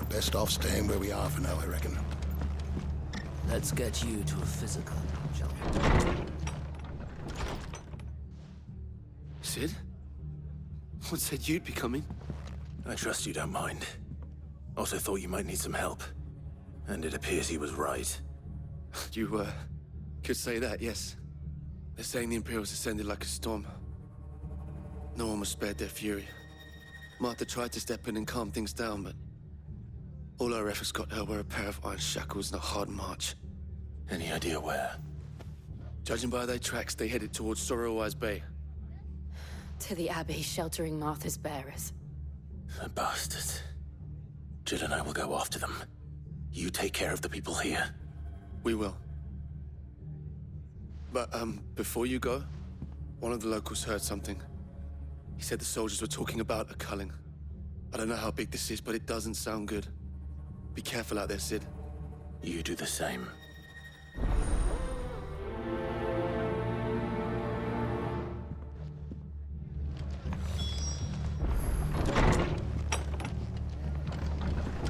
best off staying where we are for now, I reckon. Let's get you to a physical, shall we? Sid? What said you'd be coming? I trust you don't mind. Also thought you might need some help. And it appears he was right. You, could say that, yes. They're saying the Imperials ascended like a storm. No one was spared their fury. Martha tried to step in and calm things down, but all our efforts got her were a pair of iron shackles and a hard march. Any idea where? Judging by their tracks, they headed towards Sorrowwise Bay. To the Abbey sheltering Martha's bearers. The bastards. Jill and I will go after them. You take care of the people here. We will. But, before you go, one of the locals heard something. He said the soldiers were talking about a culling. I don't know how big this is, but it doesn't sound good. Be careful out there, Sid. You do the same.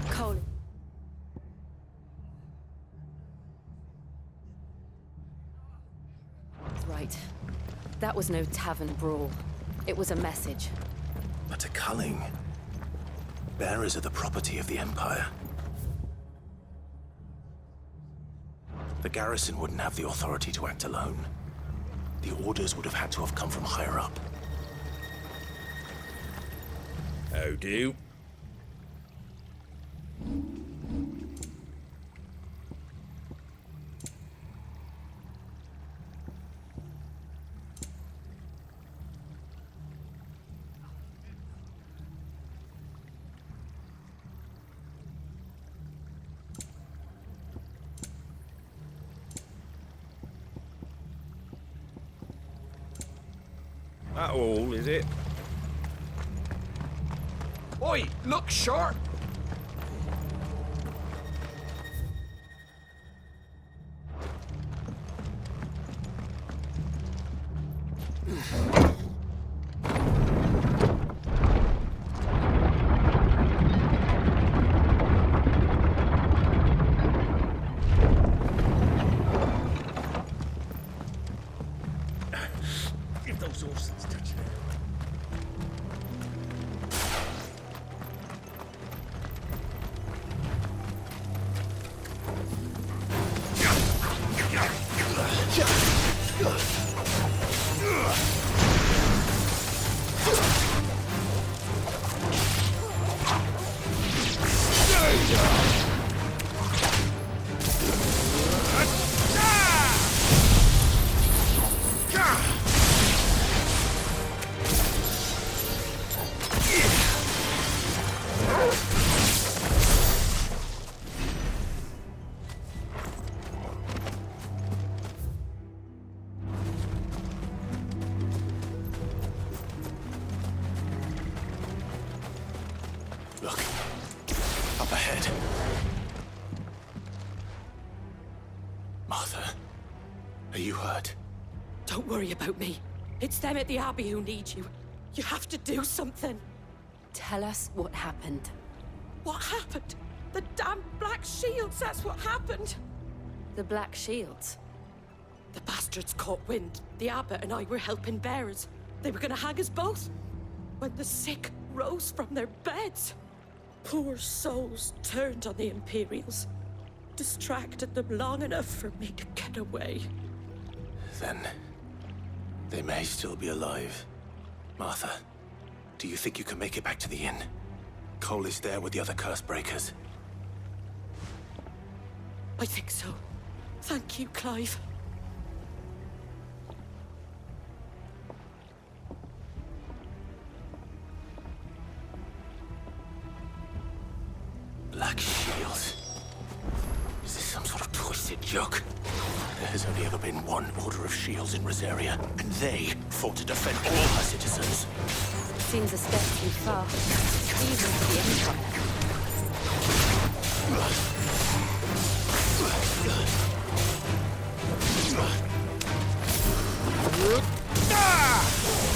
Cole. Right. That was no tavern brawl. It was a message. But a culling. Bearers are the property of the Empire. The garrison wouldn't have the authority to act alone. The orders would have had to have come from higher up. How do? That all, is it? Oi, look sharp! Give those horses touch there. Look. Up ahead. Martha, are you hurt? Don't worry about me. It's them at the Abbey who need you. You have to do something. Tell us what happened. What happened? The damn Black Shields, that's what happened. The Black Shields? The bastards caught wind. The abbot and I were helping bearers. They were gonna hang us both. When the sick rose from their beds, poor souls turned on the Imperials. Distracted them long enough for me to get away. Then they may still be alive. Martha, do you think you can make it back to the inn? Cole is there with the other curse breakers. I think so. Thank you, Clive. Black Shields. Is this some sort of twisted joke? There has only ever been one Order of Shields in Rosaria, and they fought to defend all her citizens. Seems a step too far, even for the Empire.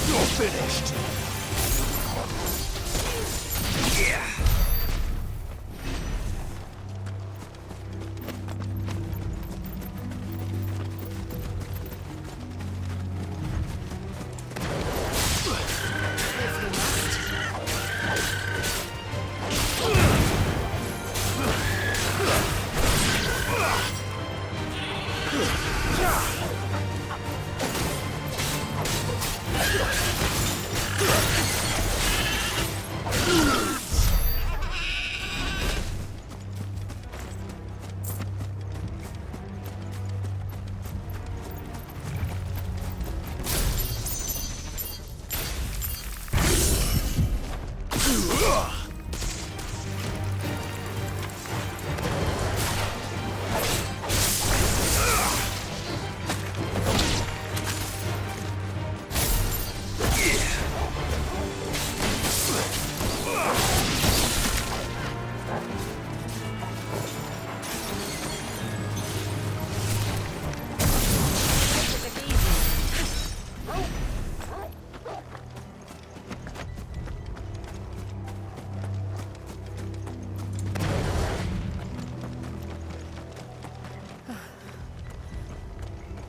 You're finished! Yeah!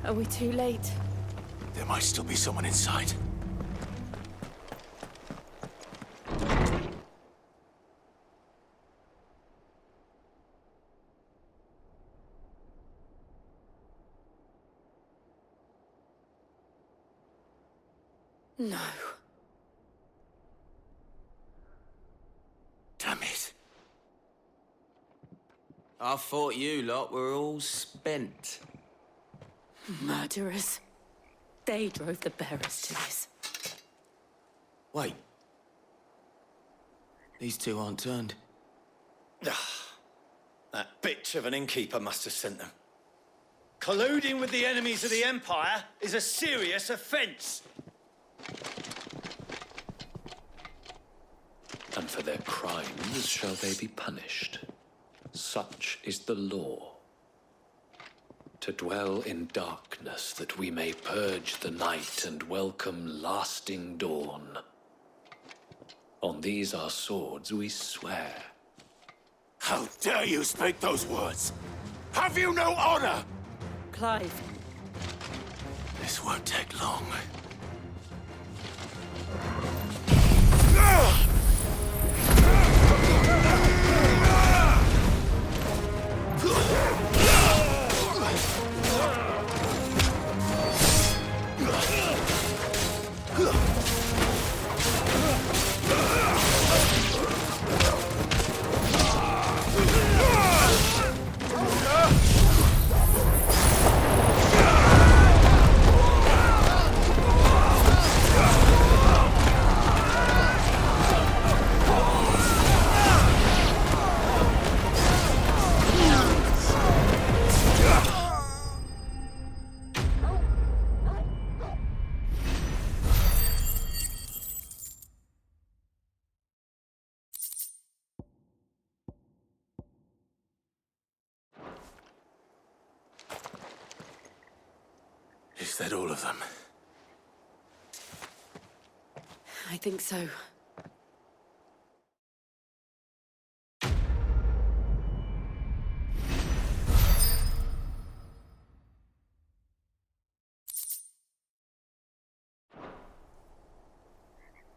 Are we too late? There might still be someone inside. No. Damn it. I thought you lot were all spent. Murderers. They drove the bearers to this. Wait. These two aren't turned. That bitch of an innkeeper must have sent them. Colluding with the enemies of the Empire is a serious offense. And for their crimes shall they be punished. Such is the law. To dwell in darkness that we may purge the night and welcome lasting dawn. On these our swords we swear. How dare you speak those words? Have you no honor? Clive. This won't take long. Is that all of them? I think so.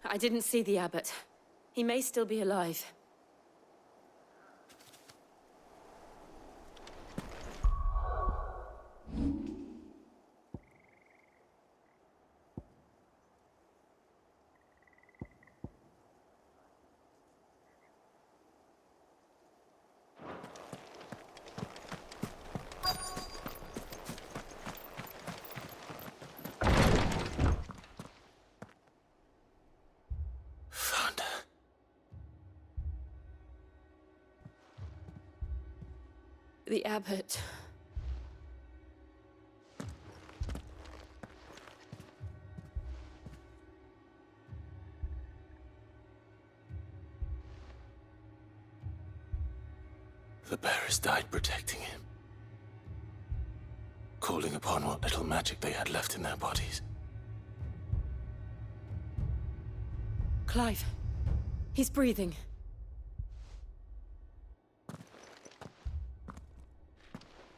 I didn't see the abbot. He may still be alive. Found her. The abbot. The bearers died protecting him. Calling upon what little magic they had left in their bodies. Clive. He's breathing.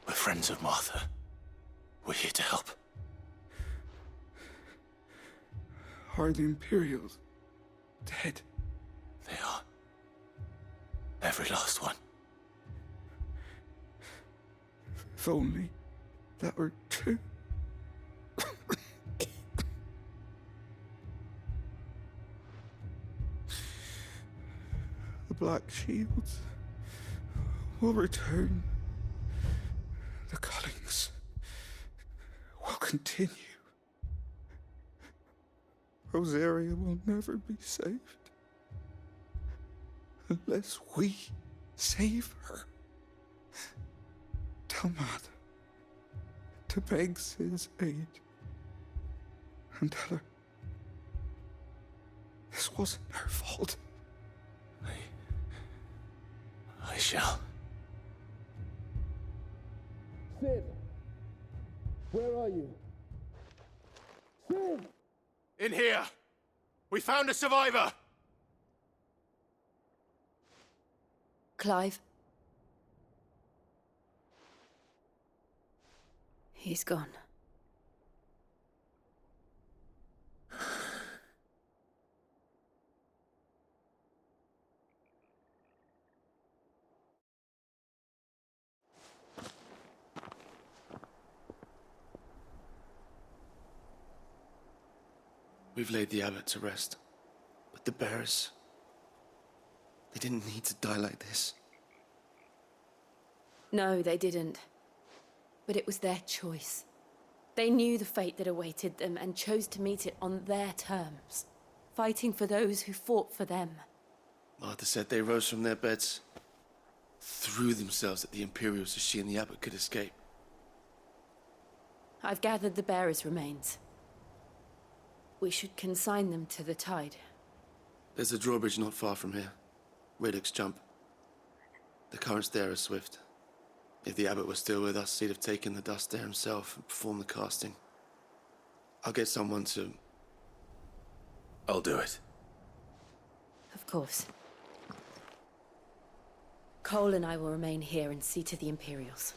We're friends of Martha. We're here to help. Are the Imperials dead? They are. Every last one. If only that were true. The Black Shields will return. The cullings will continue. Rosaria will never be saved unless we save her. Tell Matt to beg his aid and tell her this wasn't her fault. I shall. Sid! Where are you? Sid! In here! We found a survivor! Clive. He's gone. We've laid the abbot to rest. But the bearers... they didn't need to die like this. No, they didn't. But it was their choice. They knew the fate that awaited them and chose to meet it on their terms, fighting for those who fought for them. Martha said they rose from their beds, threw themselves at the Imperials so she and the abbot could escape. I've gathered the bearers' remains. We should consign them to the tide. There's a drawbridge not far from here. Radix jump. The currents there are swift. If the abbot was still with us, he'd have taken the dust there himself and performed the casting. I'll get someone to... I'll do it. Of course. Cole and I will remain here and see to the Imperials.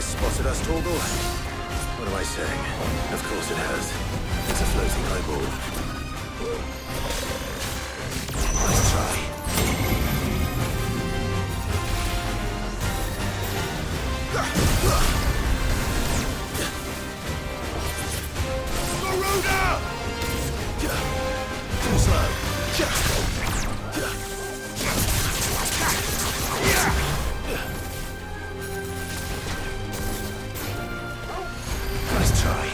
Spotted us, Torgal? What am I saying? Of course it has. It's a floating eyeball. Nice try. Too slow. Nice try.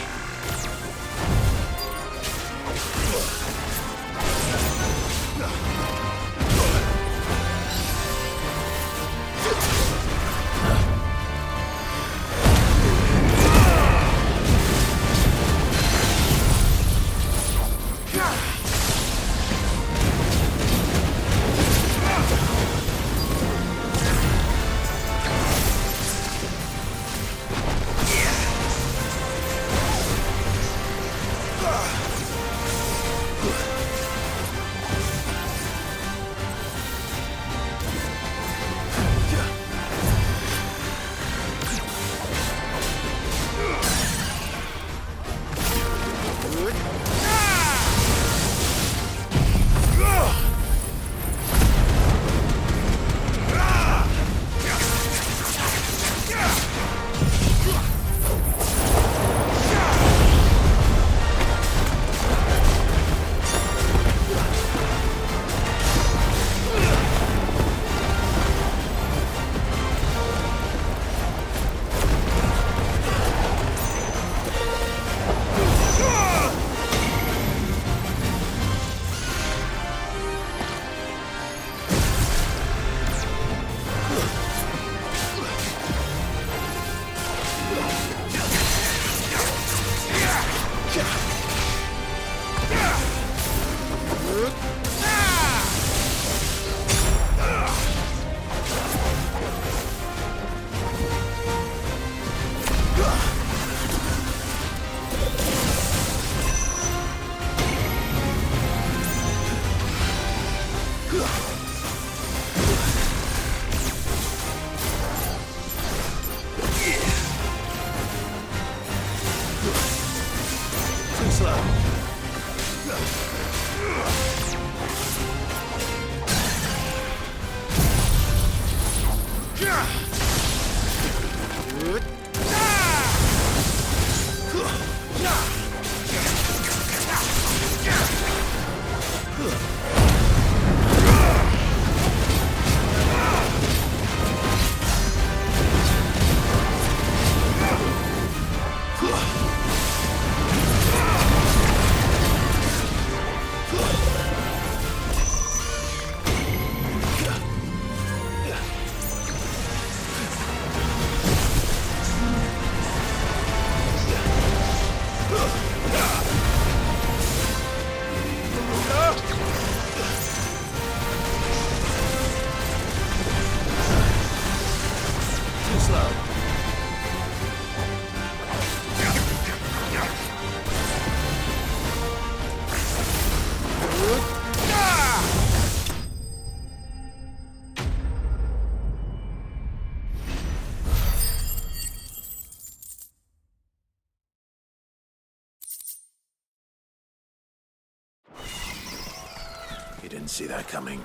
You didn't see that coming.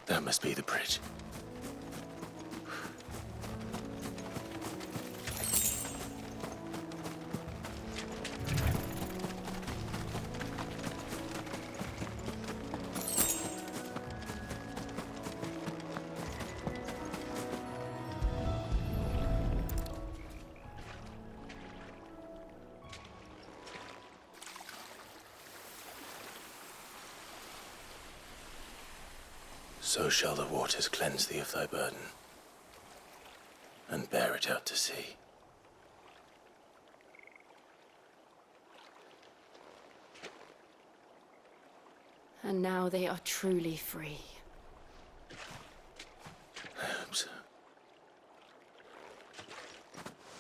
That must be the bridge. So shall the waters cleanse thee of thy burden, and bear it out to sea. And now they are truly free. I hope so.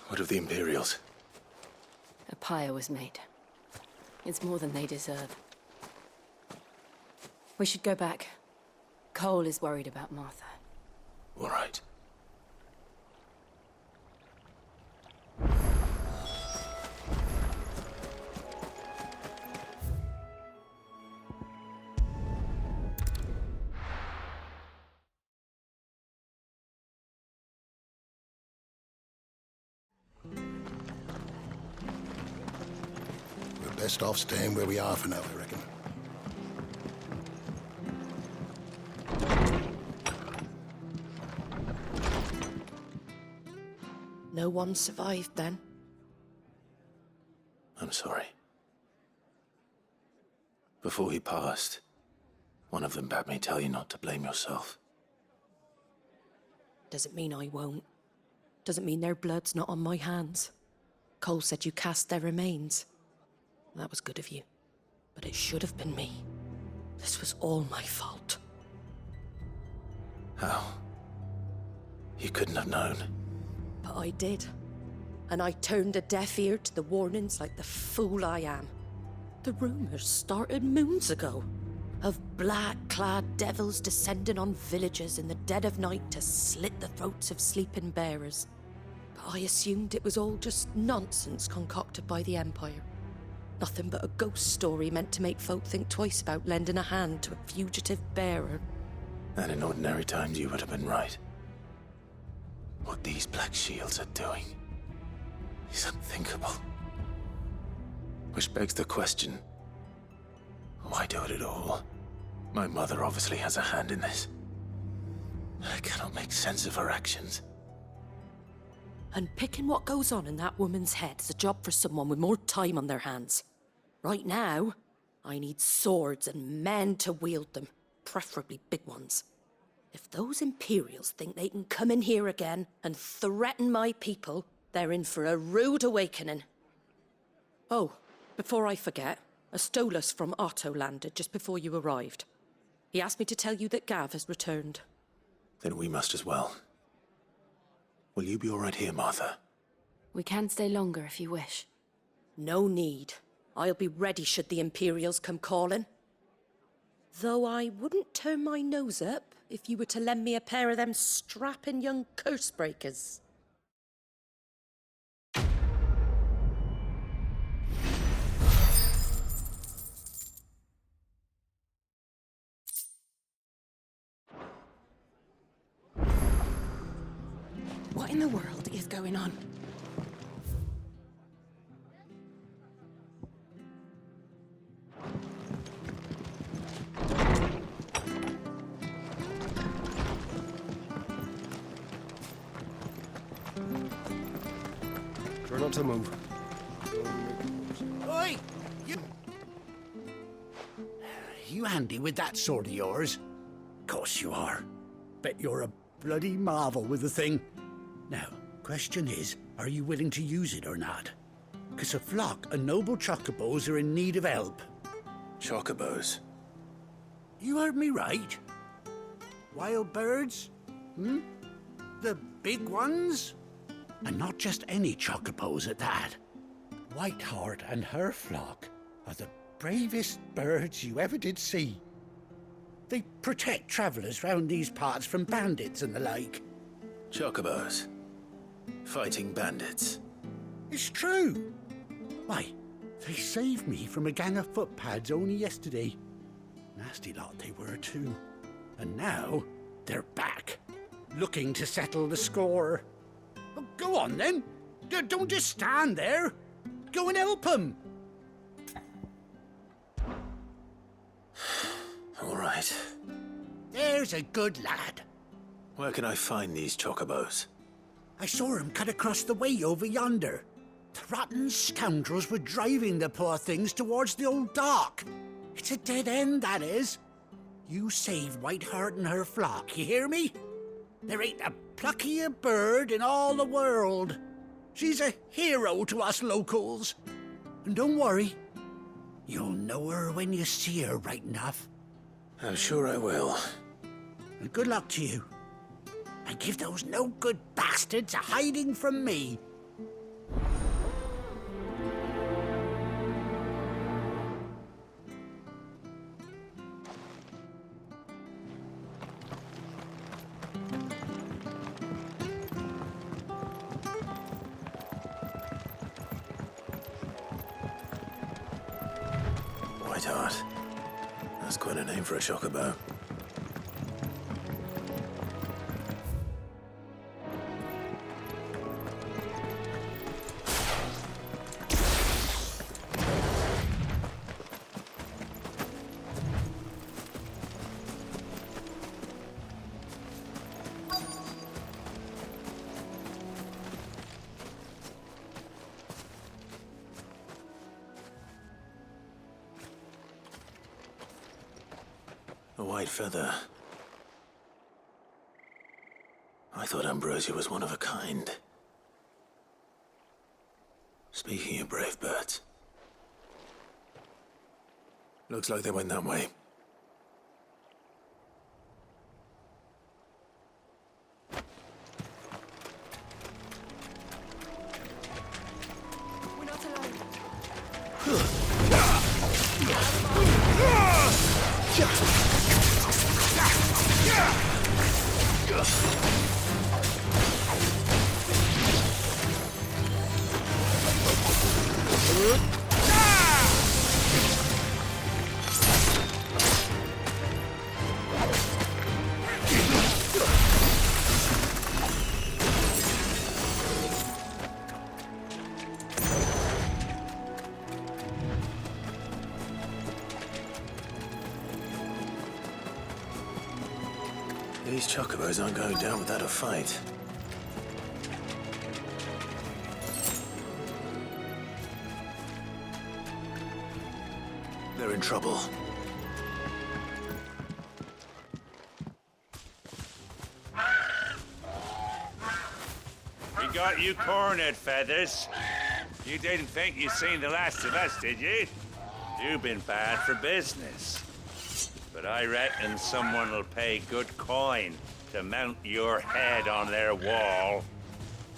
What of the Imperials? A pyre was made. It's more than they deserve. We should go back. Cole is worried about Martha. All right. We're best off staying where we are for now, I reckon. No one survived then? I'm sorry. Before he passed, one of them bade me tell you not to blame yourself. Doesn't mean I won't. Doesn't mean their blood's not on my hands. Cole said you cast their remains. That was good of you. But it should have been me. This was all my fault. How? You couldn't have known. But I did. And I turned a deaf ear to the warnings like the fool I am. The rumors started moons ago. Of black-clad devils descending on villages in the dead of night to slit the throats of sleeping bearers. But I assumed it was all just nonsense concocted by the Empire. Nothing but a ghost story meant to make folk think twice about lending a hand to a fugitive bearer. And in ordinary times you would have been right. What these Black Shields are doing is unthinkable. Which begs the question, why do it at all? My mother obviously has a hand in this. I cannot make sense of her actions. And picking what goes on in that woman's head is a job for someone with more time on their hands. Right now, I need swords and men to wield them, preferably big ones. If those Imperials think they can come in here again and threaten my people, they're in for a rude awakening. Oh, before I forget, a Stolas from Otto landed just before you arrived. He asked me to tell you that Gav has returned. Then we must as well. Will you be all right here, Martha? We can stay longer if you wish. No need. I'll be ready should the Imperials come calling. Though I wouldn't turn my nose up if you were to lend me a pair of them strapping young curse breakers. What in the world is going on? Try not to move. Oi! You handy with that sword of yours? Course you are. Bet you're a bloody marvel with the thing. Now, question is, are you willing to use it or not? 'Cause a flock of noble chocobos are in need of help. Chocobos? You heard me right. Wild birds? The big ones? And not just any chocobos at that. Whiteheart and her flock are the bravest birds you ever did see. They protect travellers round these parts from bandits and the like. Chocobos? Fighting bandits? It's true. Why, they saved me from a gang of footpads only yesterday. Nasty lot they were too. And now they're back, looking to settle the score. Oh, go on then. Don't just stand there. Go and help them. All right. There's a good lad. Where can I find these chocobos? I saw him cut across the way over yonder. The rotten scoundrels were driving the poor things towards the old dock. It's a dead end, that is. You save Whiteheart and her flock, you hear me? There ain't a pluckier bird in all the world. She's a hero to us locals. And don't worry, you'll know her when you see her right enough. I'm sure I will. And good luck to you. And give those no-good bastards a hiding from me. Whiteheart. That's quite a name for a chocobo. A white feather. I thought Ambrosia was one of a kind. Speaking of brave birds. Looks like they went that way. We're not alone. These chocobos aren't going down without a fight. They're in trouble. We got you cornered, Feathers. You didn't think you'd seen the last of us, did you? You've been bad for business. But I reckon someone will pay good coin to mount your head on their wall.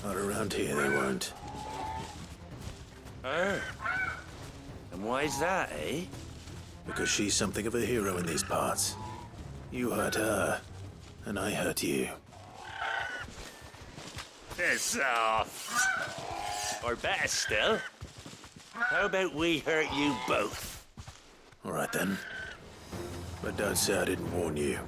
Not around here, they won't. Oh. And why's that, eh? Because she's something of a hero in these parts. You hurt her, And I hurt you. Piss off. Or better still, how about we hurt you both? All right then. But don't say I didn't warn you.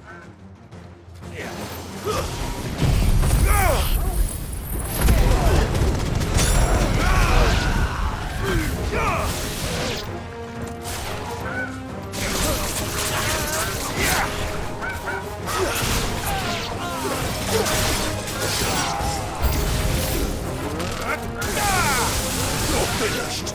You're finished.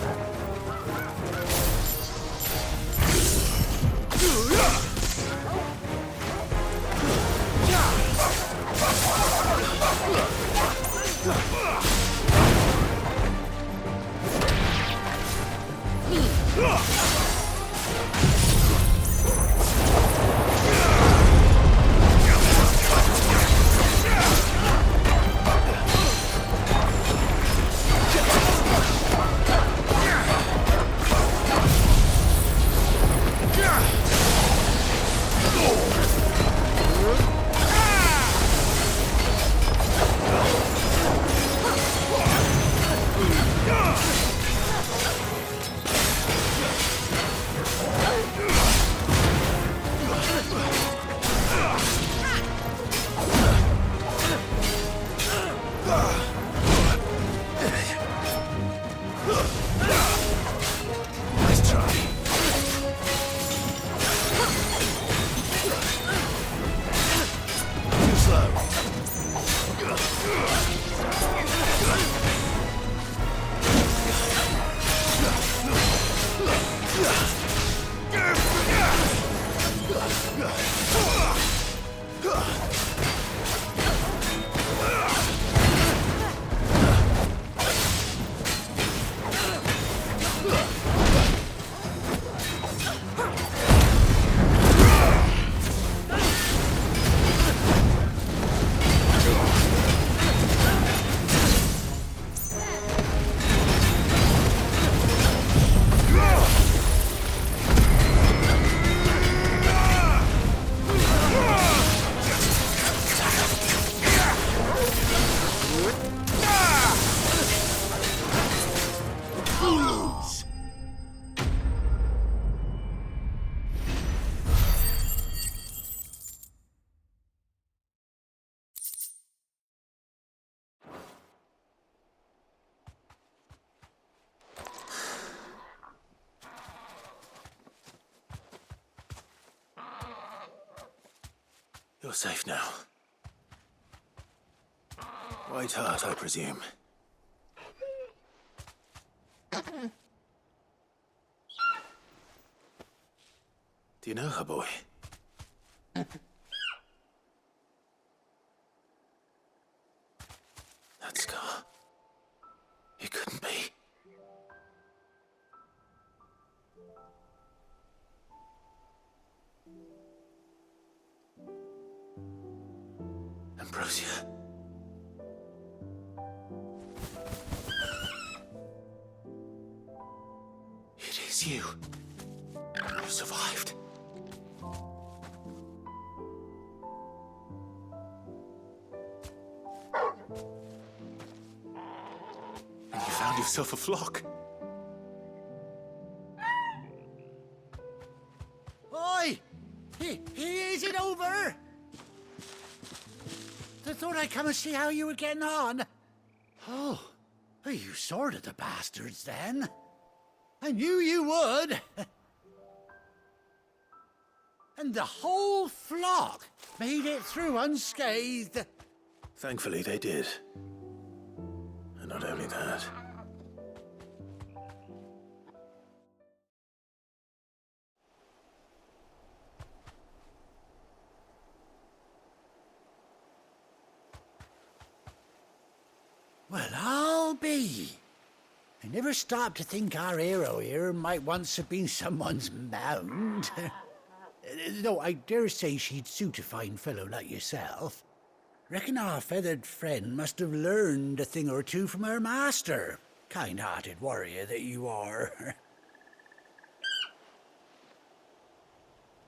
You're safe now. White Heart, I presume. Do you know her, boy? That scar. It couldn't be. Ambrosia. It is you. You survived. And you found yourself a flock. Oi! Is it over? I thought I'd come and see how you were getting on. Oh, you sorted the bastards then. I knew you would. And the whole flock made it through unscathed. Thankfully, they did. And not only that. Well, I'll be. I never stopped to think our hero here might once have been someone's mount. Though I dare say she'd suit a fine fellow like yourself. Reckon our feathered friend must have learned a thing or two from her master. Kind-hearted warrior that you are.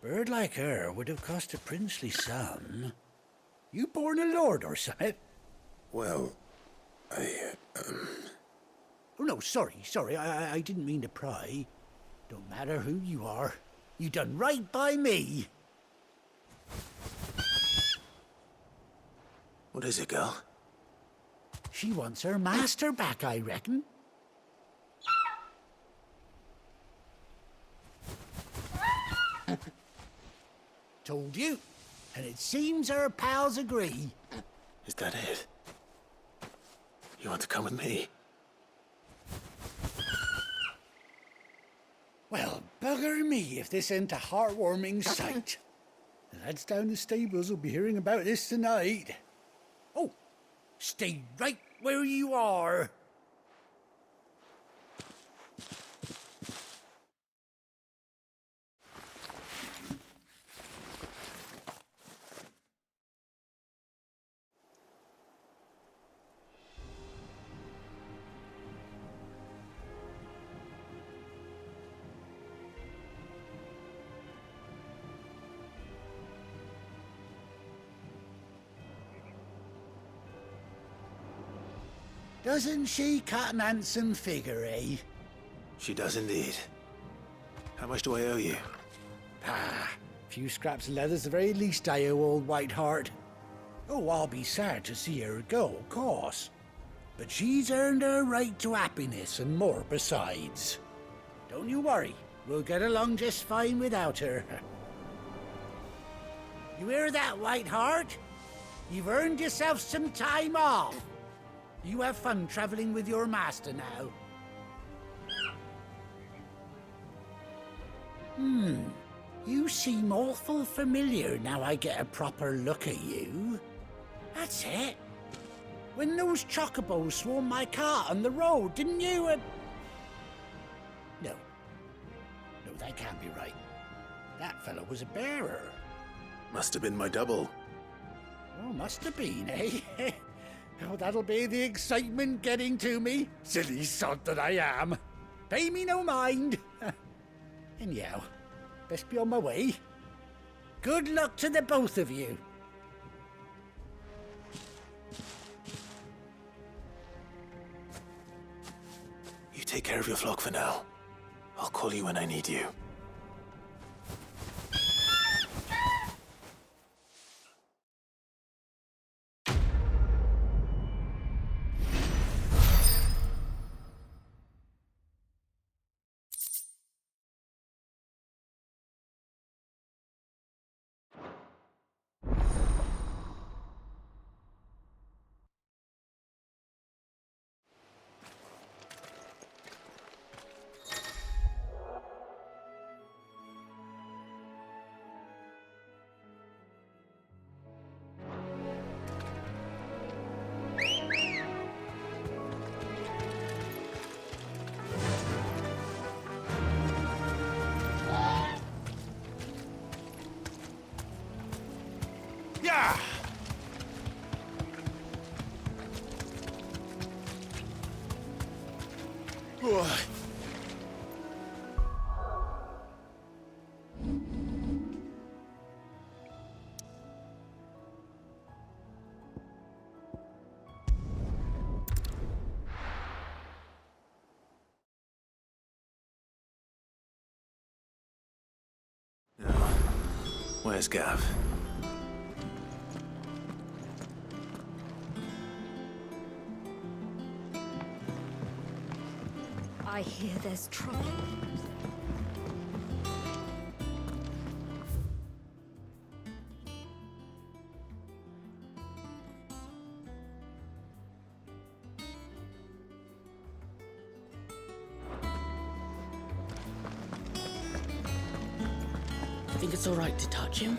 Bird like her would have cost a princely sum. You born a lord or something? Well, Oh, no, sorry. I didn't mean to pry. Don't matter who you are. You done right by me. What is it, girl? She wants her master back, I reckon. Told you. And it seems her pals agree. Is that it? You want to come with me? Well, bugger me if this ain't a heartwarming sight. The lads down the stables will be hearing about this tonight. Oh, stay right where you are. Doesn't she cut an handsome figure, eh? She does indeed. How much do I owe you? Ah, a few scraps of leather's the very least I owe old Whiteheart. Oh, I'll be sad to see her go, of course. But she's earned her right to happiness and more besides. Don't you worry, we'll get along just fine without her. You hear that, Whiteheart? You've earned yourself some time off. You have fun traveling with your master now. You seem awful familiar now I get a proper look at you. That's it. When those chocobos swarmed my cart on the road, didn't you? No, that can't be right. That fellow was a bearer. Must have been my double. Oh, must have been, eh? Oh, that'll be the excitement getting to me. Silly sod that I am. Pay me no mind. Anyhow, best be on my way. Good luck to the both of you. You take care of your flock for now. I'll call you when I need you. Yeah! Where's Gav? I hear there's trouble. Think it's all right to touch him?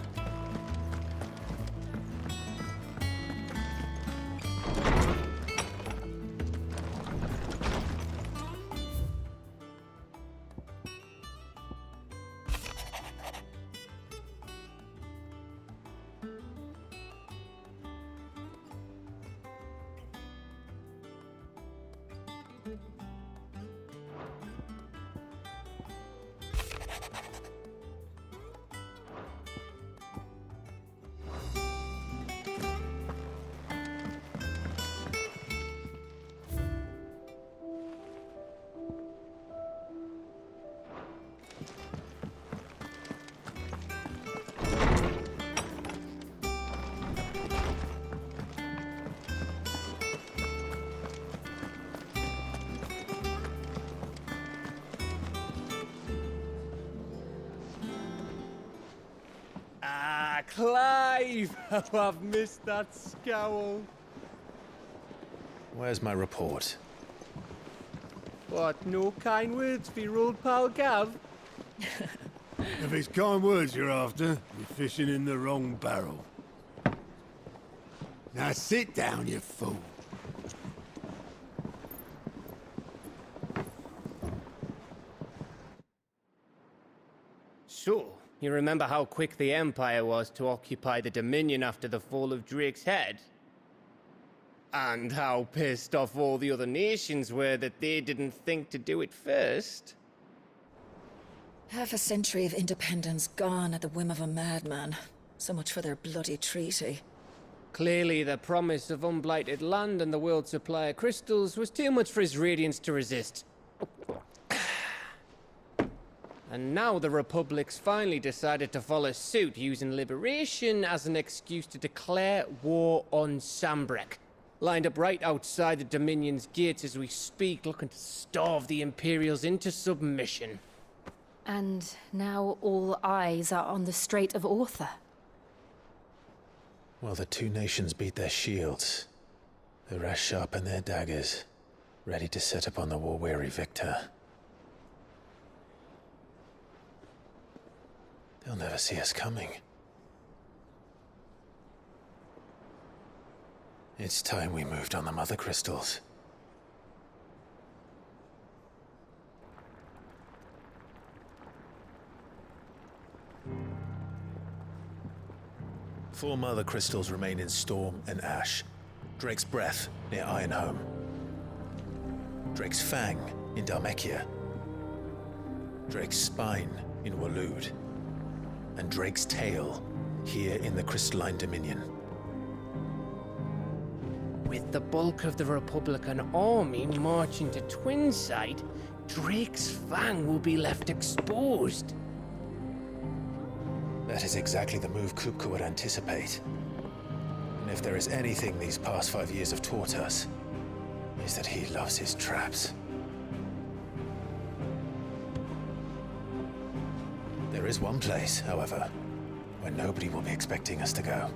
Clive! Oh, I've missed that scowl. Where's my report? What, no kind words for your old pal Gav? If it's kind words you're after, you're fishing in the wrong barrel. Now sit down, you fool. So, you remember how quick the Empire was to occupy the Dominion after the fall of Drake's head? And how pissed off all the other nations were that they didn't think to do it first? Half a century of independence gone at the whim of a madman. So much for their bloody treaty. Clearly, the promise of unblighted land and the world's supply of crystals was too much for his radiance to resist. And now the Republic's finally decided to follow suit, using liberation as an excuse to declare war on Sambrek. Lined up right outside the Dominion's gates as we speak, looking to starve the Imperials into submission. And now all eyes are on the Strait of Author. Well, the two nations beat their shields. The rest sharpen their daggers, ready to set upon the war-weary victor. They'll never see us coming. It's time we moved on the mother crystals. Four mother crystals remain in Storm and Ash. Drake's Breath near Ironhome. Drake's Fang in Dharmekia. Drake's Spine in Waloed. And Drake's Tail here in the Crystalline Dominion. With the bulk of the Republican army marching to Twinside, Drake's Fang will be left exposed. That is exactly the move Kupka would anticipate. And if there is anything these past 5 years have taught us, is that he loves his traps. There is one place, however, where nobody will be expecting us to go.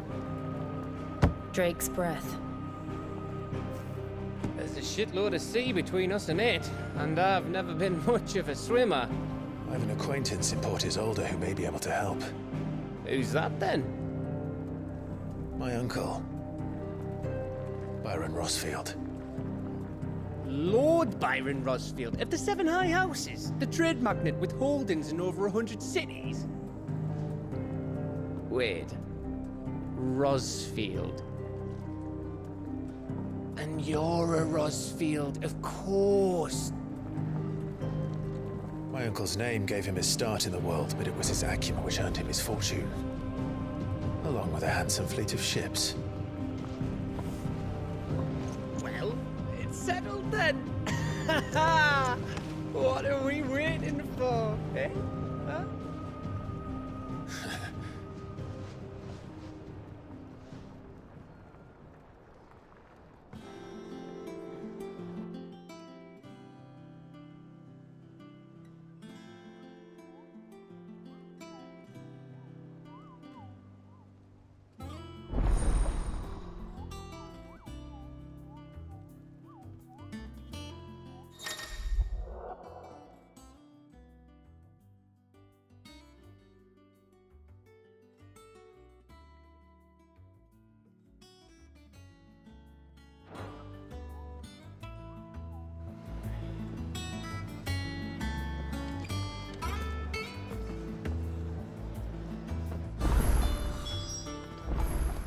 Drake's Breath. There's a shitload of sea between us and it, and I've never been much of a swimmer. I have an acquaintance in Port Isolde who may be able to help. Who's that then? My uncle, Byron Rosfield. Lord Byron Rosfield of the Seven High Houses, the trade magnate with holdings in over 100 cities. Wait, Rosfield. And you're a Rosfield, of course. My uncle's name gave him his start in the world, but it was his acumen which earned him his fortune. Along with a handsome fleet of ships. Well, it's settled then. What are we waiting for, eh? Huh?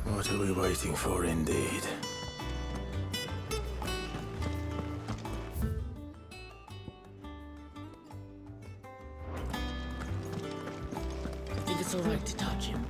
What are we waiting for, indeed? Think it's all right to touch him?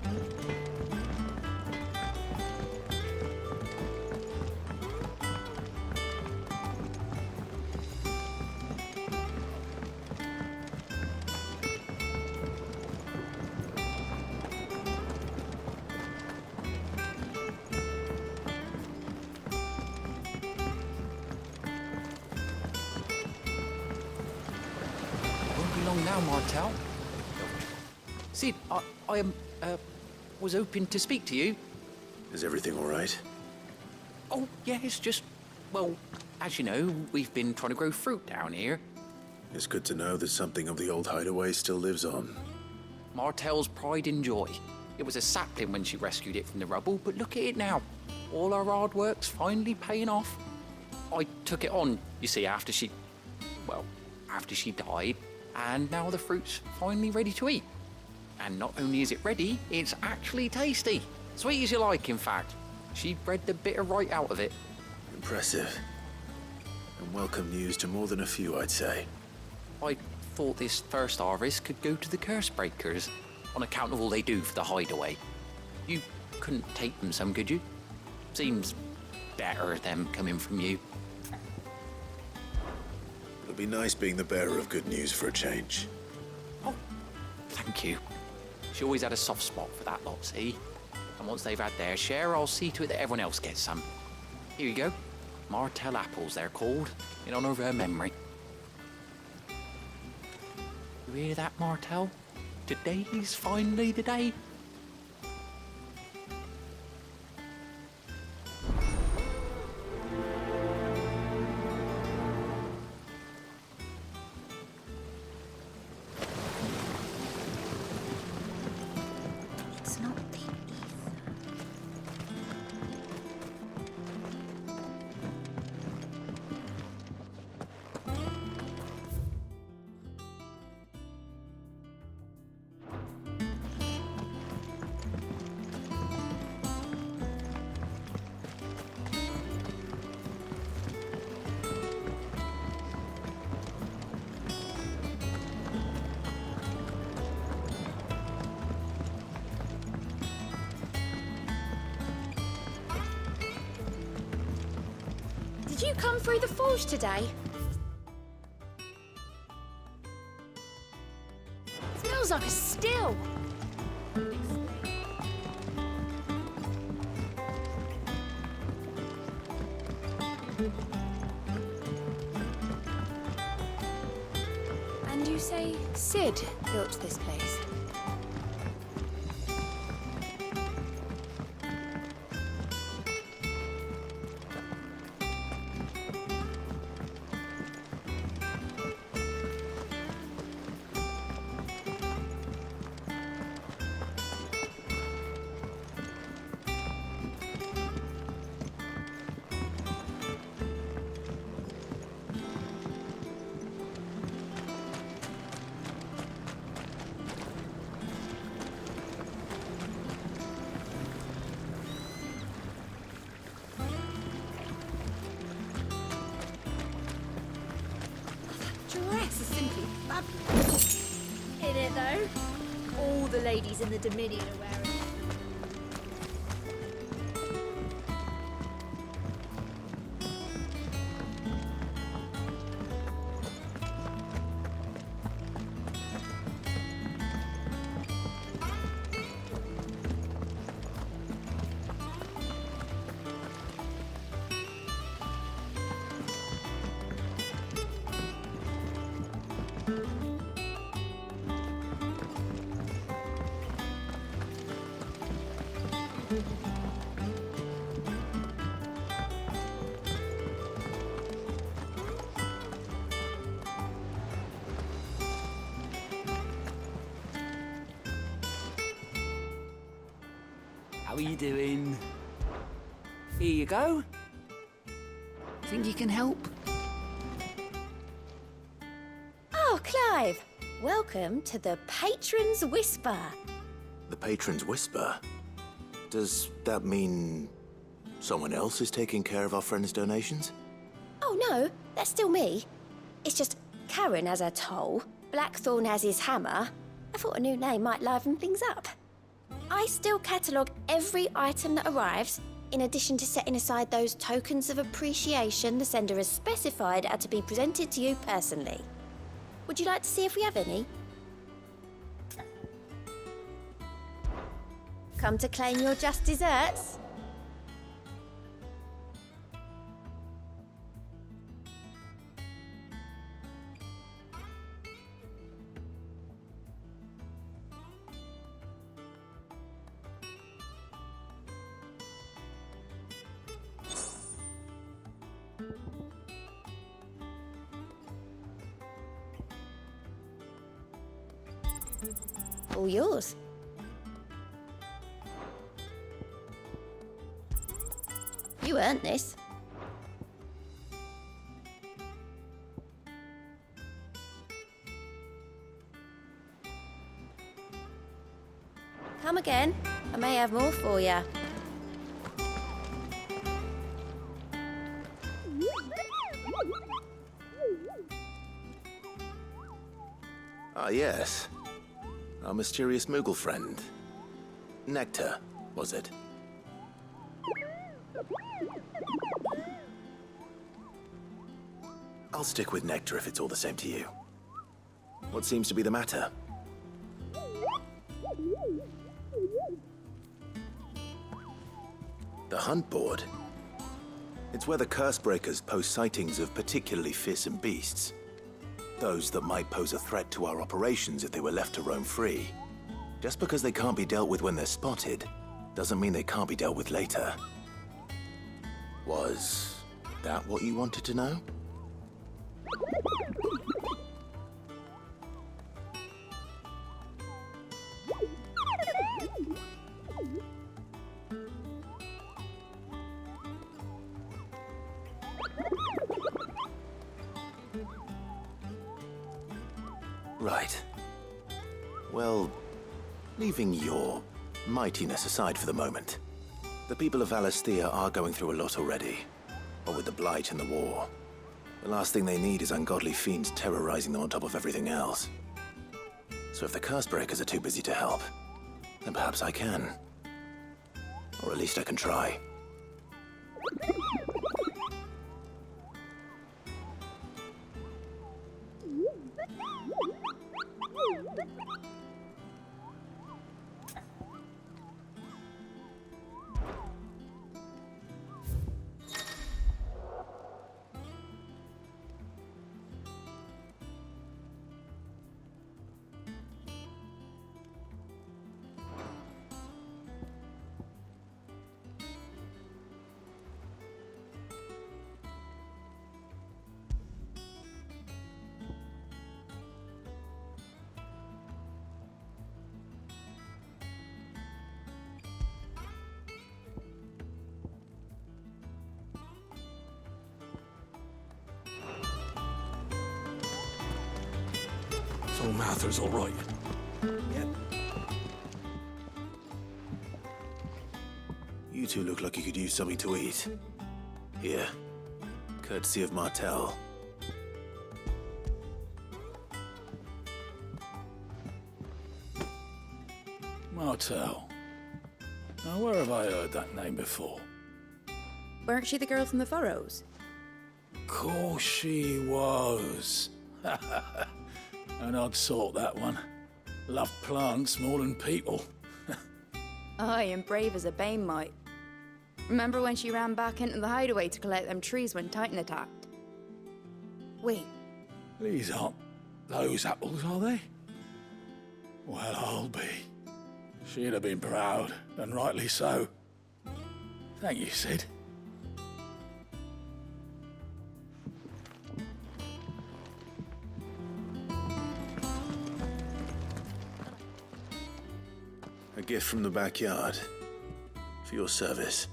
Won't be long now, Martel. Sid, I am, was hoping to speak to you. Is everything all right? Oh, yeah, it's just... Well, as you know, we've been trying to grow fruit down here. It's good to know that something of the old hideaway still lives on. Martel's pride and joy. It was a sapling when she rescued it from the rubble, but look at it now. All our hard work's finally paying off. I took it on, you see, after she died, and now the fruit's finally ready to eat. And not only is it ready, it's actually tasty. Sweet as you like, in fact. She bred the bitter right out of it. Impressive. And welcome news to more than a few, I'd say. I thought this first harvest could go to the curse breakers, on account of all they do for the hideaway. You couldn't take them some, could you? Seems better them coming from you. It'll be nice being the bearer of good news for a change. Oh, thank you. She always had a soft spot for that lot, see? And once they've had their share, I'll see to it that everyone else gets some. Here you go. Martel apples, they're called, in honor of her memory. You hear that, Martel? Today's finally the day. It's not the ether. Did you come through the forge today? Smells like a still. And you say Sid built this place? Dress is simply fabulous. In it, though. All the ladies in the Dominion are wearing it. How are you doing? Here you go. Think you can help? Oh, Clive! Welcome to the Patron's Whisper. The Patron's Whisper? Does that mean someone else is taking care of our friend's donations? Oh, no, that's still me. It's just Karen has her toll, Blackthorn has his hammer. I thought a new name might liven things up. I still catalogue every item that arrives, in addition to setting aside those tokens of appreciation the sender has specified are to be presented to you personally. Would you like to see if we have any? Come to claim your just desserts? All yours. You earned this. Come again. I may have more for you. Ah, yes. Our mysterious Moogle friend. Nectar, was it? I'll stick with Nectar if it's all the same to you. What seems to be the matter? The hunt board? It's where the Cursebreakers post sightings of particularly fearsome beasts. Those that might pose a threat to our operations if they were left to roam free. Just because they can't be dealt with when they're spotted, doesn't mean they can't be dealt with later. Was that what you wanted to know? Right. Well, leaving your mightiness aside for the moment, the people of Valisthea are going through a lot already. What with the Blight and the war. The last thing they need is ungodly fiends terrorizing them on top of everything else. So if the Cursebreakers are too busy to help, then perhaps I can. Or at least I can try. So Mather's all right. Yep. You two look like you could use something to eat. Here. Courtesy of Martel. Martel. Now, where have I heard that name before? Weren't she the girl from the Furrows? Course she was. An odd sort, that one. Loved plants more than people. Aye, and brave as a bane might. Remember when she ran back into the hideaway to collect them trees when Titan attacked? Wait, These aren't those apples, are they? Well, I'll be. She'd have been proud, and rightly so. Thank you, Sid. A gift from the backyard. For your service.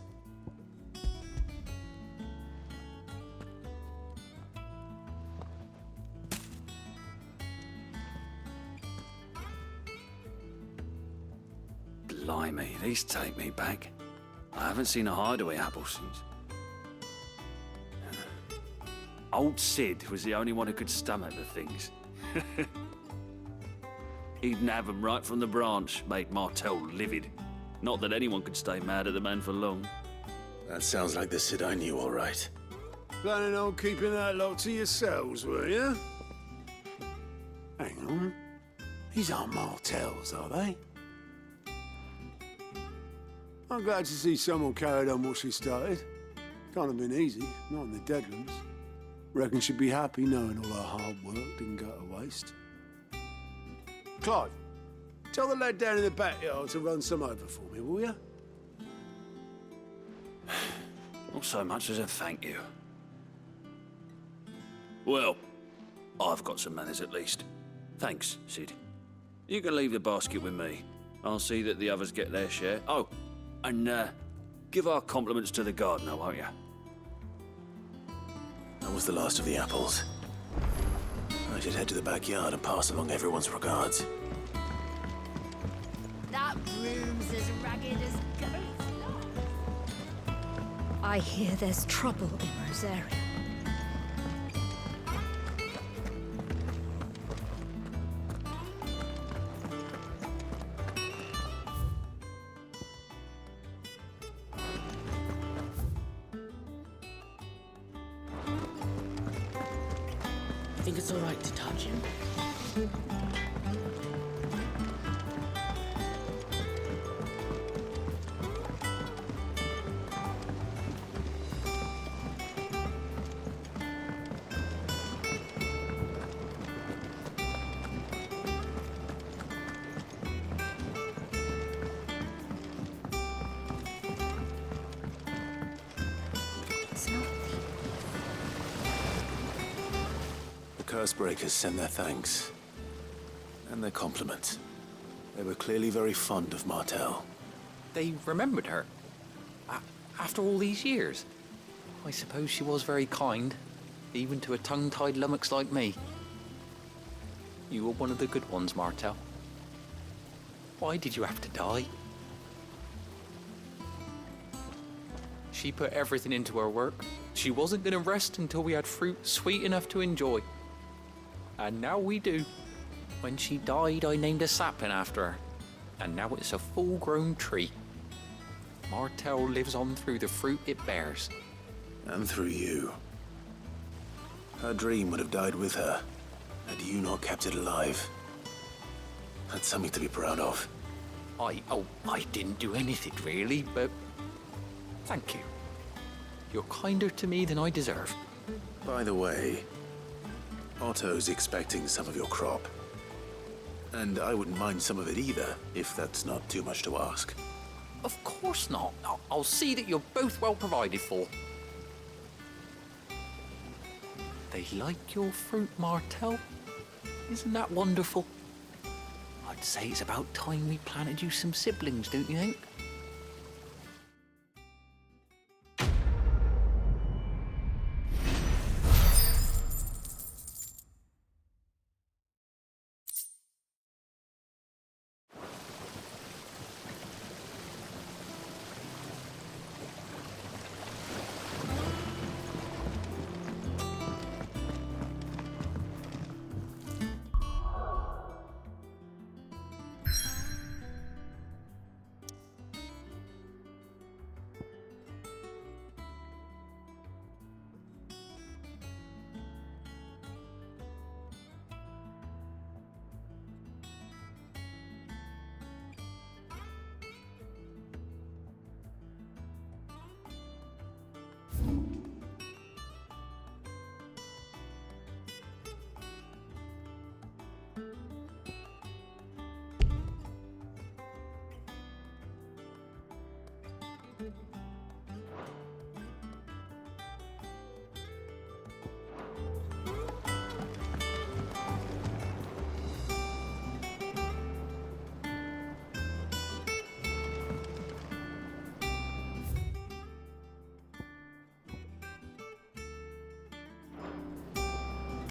Blimey, these take me back. I haven't seen a hideaway apple since. Old Sid was the only one who could stomach the things. He'd have them right from the branch, made Martel livid. Not that anyone could stay mad at the man for long. That sounds like the Sid I knew, all right. Planning on keeping that lot to yourselves, were you? Hang on. These aren't Martels, are they? I'm glad to see someone carried on what she started. Can't have been easy, not in the Deadlands. Reckon she'd be happy knowing all her hard work didn't go to waste. Clive, tell the lad down in the backyard to run some over for me, will you? Not so much as a thank you. Well, I've got some manners at least. Thanks, Sid. You can leave the basket with me. I'll see that the others get their share. Oh, and give our compliments to the gardener, won't you? That was the last of the apples. I should head to the backyard and pass along everyone's regards. That broom's as ragged as ghosts. I hear there's trouble in Rosaria. I think it's all right to touch him. The Cursebreakers send their thanks. And their compliments. They were clearly very fond of Martell. They remembered her. After all these years. I suppose she was very kind, even to a tongue-tied lummox like me. You were one of the good ones, Martell. Why did you have to die? She put everything into her work. She wasn't going to rest until we had fruit sweet enough to enjoy. And now we do. When she died, I named a sapling after her. And now it's a full-grown tree. Martell lives on through the fruit it bears. And through you. Her dream would have died with her, had you not kept it alive. That's something to be proud of. I didn't do anything really, but thank you. You're kinder to me than I deserve. By the way, Otto's expecting some of your crop. And I wouldn't mind some of it either, if that's not too much to ask. Of course not. I'll see that you're both well provided for. They like your fruit, Martell. Isn't that wonderful? I'd say it's about time we planted you some siblings, don't you think?